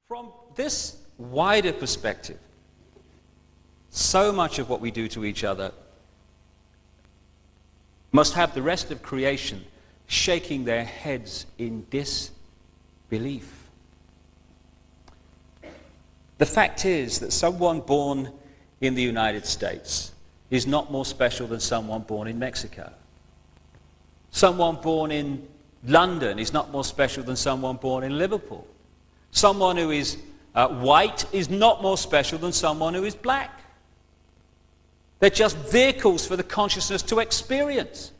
From this wider perspective, so much of what we do to each other must have the rest of creation shaking their heads in disbelief. The fact is that someone born in the United States is not more special than someone born in Mexico. Someone born in London is not more special than someone born in Liverpool. Someone who is white is not more special than someone who is black. They're just vehicles for the consciousness to experience.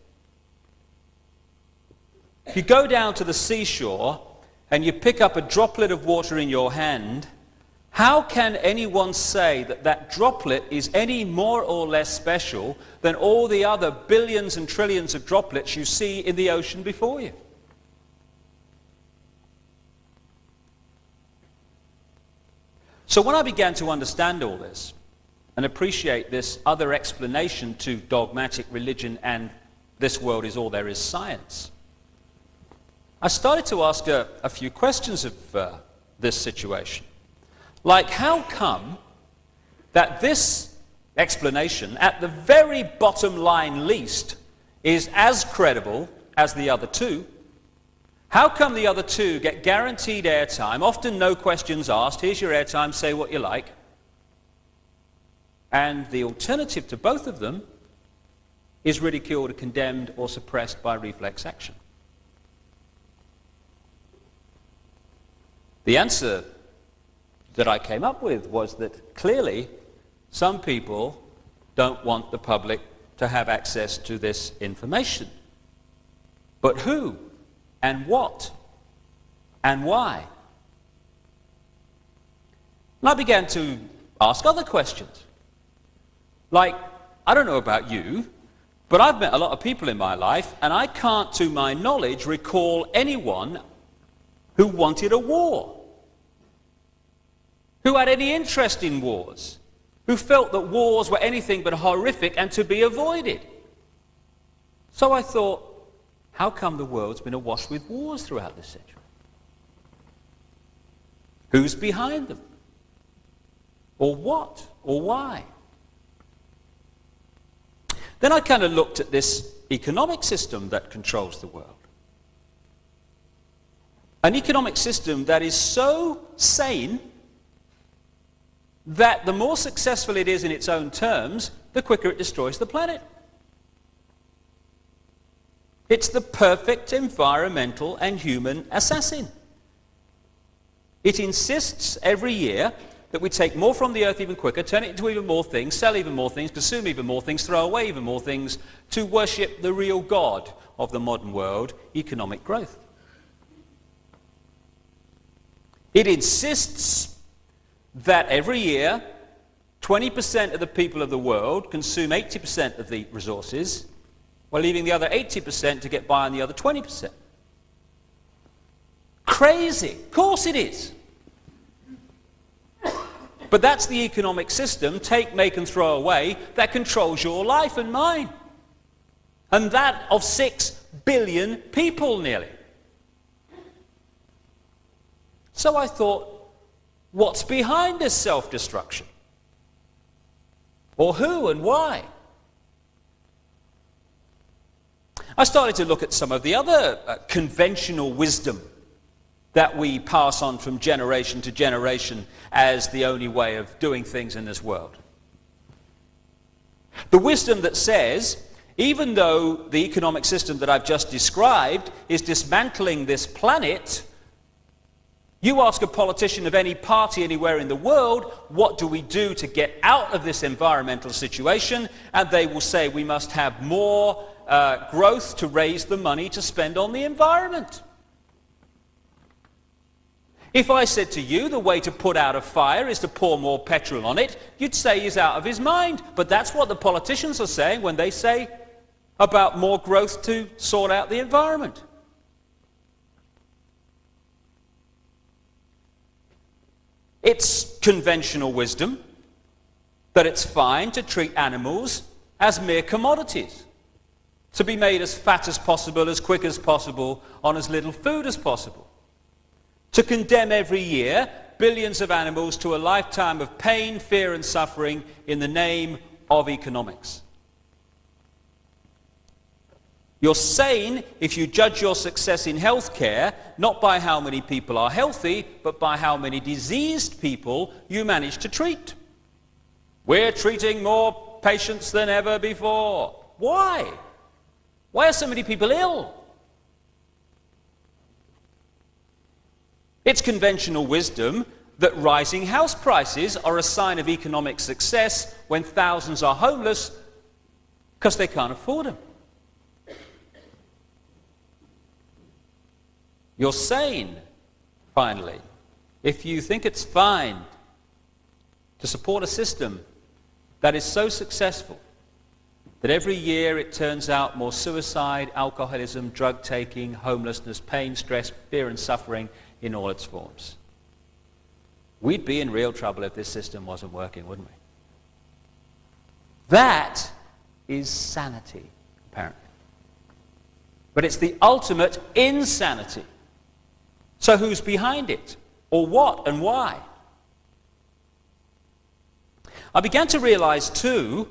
If you go down to the seashore and you pick up a droplet of water in your hand, how can anyone say that that droplet is any more or less special than all the other billions and trillions of droplets you see in the ocean before you? So when I began to understand all this and appreciate this other explanation to dogmatic religion and this world is all there is science, I started to ask a few questions of this situation. Like, how come that this explanation, at the very bottom line least, is as credible as the other two? How come the other two get guaranteed airtime, often no questions asked, here's your airtime, say what you like, and the alternative to both of them is ridiculed or condemned or suppressed by reflex action? The answer that I came up with was that clearly some people don't want the public to have access to this information. But who and what and why? And I began to ask other questions. Like, I don't know about you, but I've met a lot of people in my life, and I can't, to my knowledge, recall anyone who wanted a war, who had any interest in wars, who felt that wars were anything but horrific and to be avoided. So I thought, how come the world's been awash with wars throughout this century? Who's behind them? Or what? Or why? Then I kind of looked at this economic system that controls the world. An economic system that is so sane that the more successful it is in its own terms, the quicker it destroys the planet. It's the perfect environmental and human assassin. It insists every year that we take more from the earth even quicker, turn it into even more things, sell even more things, consume even more things, throw away even more things, to worship the real God of the modern world, economic growth. It insists that every year 20% of the people of the world consume 80% of the resources, while leaving the other 80% to get by on the other 20%. Crazy. Of course it is. But that's the economic system, take, make and throw away, that controls your life and mine. And that of 6 billion people nearly. So I thought, what's behind this self-destruction? Or who and why? I started to look at some of the other conventional wisdom that we pass on from generation to generation as the only way of doing things in this world. The wisdom that says, even though the economic system that I've just described is dismantling this planet, you ask a politician of any party anywhere in the world, what do we do to get out of this environmental situation? And they will say we must have more growth to raise the money to spend on the environment. If I said to you the way to put out a fire is to pour more petrol on it, you'd say he's out of his mind. But that's what the politicians are saying when they say about more growth to sort out the environment. It's conventional wisdom that it's fine to treat animals as mere commodities, to be made as fat as possible, as quick as possible, on as little food as possible. To condemn every year billions of animals to a lifetime of pain, fear and suffering in the name of economics. You're sane if you judge your success in healthcare not by how many people are healthy, but by how many diseased people you manage to treat. We're treating more patients than ever before. Why? Why are so many people ill? It's conventional wisdom that rising house prices are a sign of economic success when thousands are homeless because they can't afford them. You're sane, finally, if you think it's fine to support a system that is so successful that every year it turns out more suicide, alcoholism, drug taking, homelessness, pain, stress, fear and suffering in all its forms. We'd be in real trouble if this system wasn't working, wouldn't we? That is sanity, apparently. But it's the ultimate insanity. So who's behind it? Or what and why? I began to realize too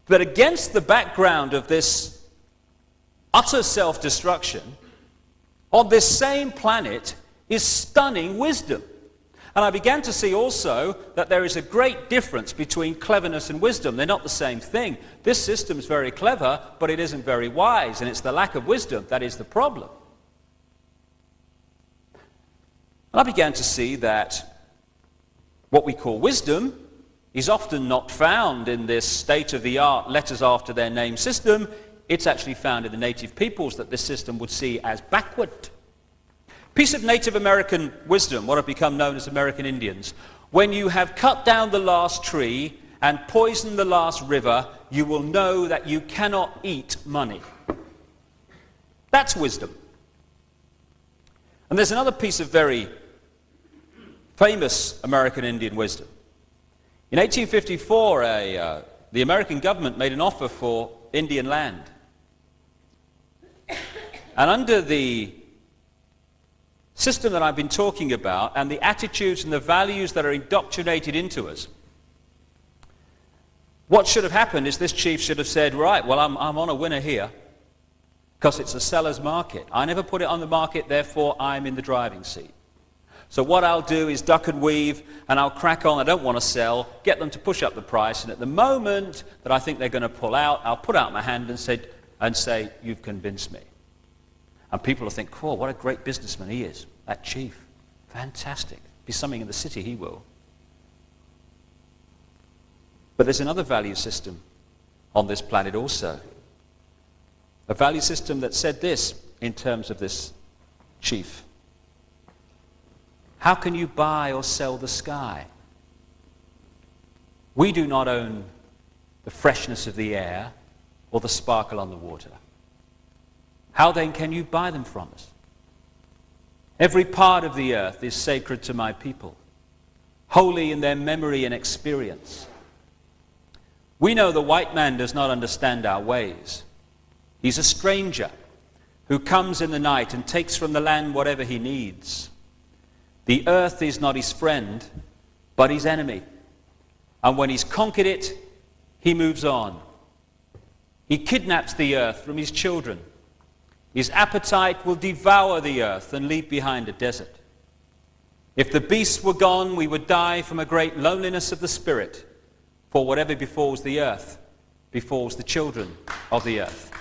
that against the background of this utter self-destruction, on this same planet is stunning wisdom. And I began to see also that there is a great difference between cleverness and wisdom. They're not the same thing. This system is very clever, but it isn't very wise, and it's the lack of wisdom that is the problem. And I began to see that what we call wisdom is often not found in this state-of-the-art letters after their name system. It's actually found in the native peoples that this system would see as backward. Piece of Native American wisdom, what have become known as American Indians. When you have cut down the last tree and poisoned the last river, you will know that you cannot eat money. That's wisdom. And there's another piece of very famous American Indian wisdom. In 1854, the American government made an offer for Indian land. And under the system that I've been talking about, and the attitudes and the values that are indoctrinated into us, what should have happened is this chief should have said, right, well, I'm on a winner here, because it's a seller's market. I never put it on the market, therefore I'm in the driving seat. So what I'll do is duck and weave, and I'll crack on. I don't want to sell, get them to push up the price, and at the moment that I think they're going to pull out, I'll put out my hand and say, you've convinced me. And people will think, oh, what a great businessman he is, that chief. Fantastic. Be something in the city, he will. But there's another value system on this planet also. A value system that said this in terms of this chief. How can you buy or sell the sky? We do not own the freshness of the air or the sparkle on the water. How then can you buy them from us? Every part of the earth is sacred to my people, holy in their memory and experience. We know the white man does not understand our ways. He's a stranger who comes in the night and takes from the land whatever he needs. The earth is not his friend, but his enemy. And when he's conquered it, he moves on. He kidnaps the earth from his children. His appetite will devour the earth and leave behind a desert. If the beasts were gone, we would die from a great loneliness of the spirit, for whatever befalls the earth befalls the children of the earth.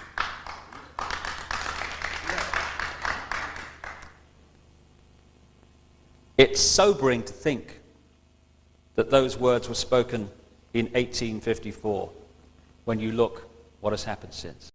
It's sobering to think that those words were spoken in 1854 when you look what has happened since.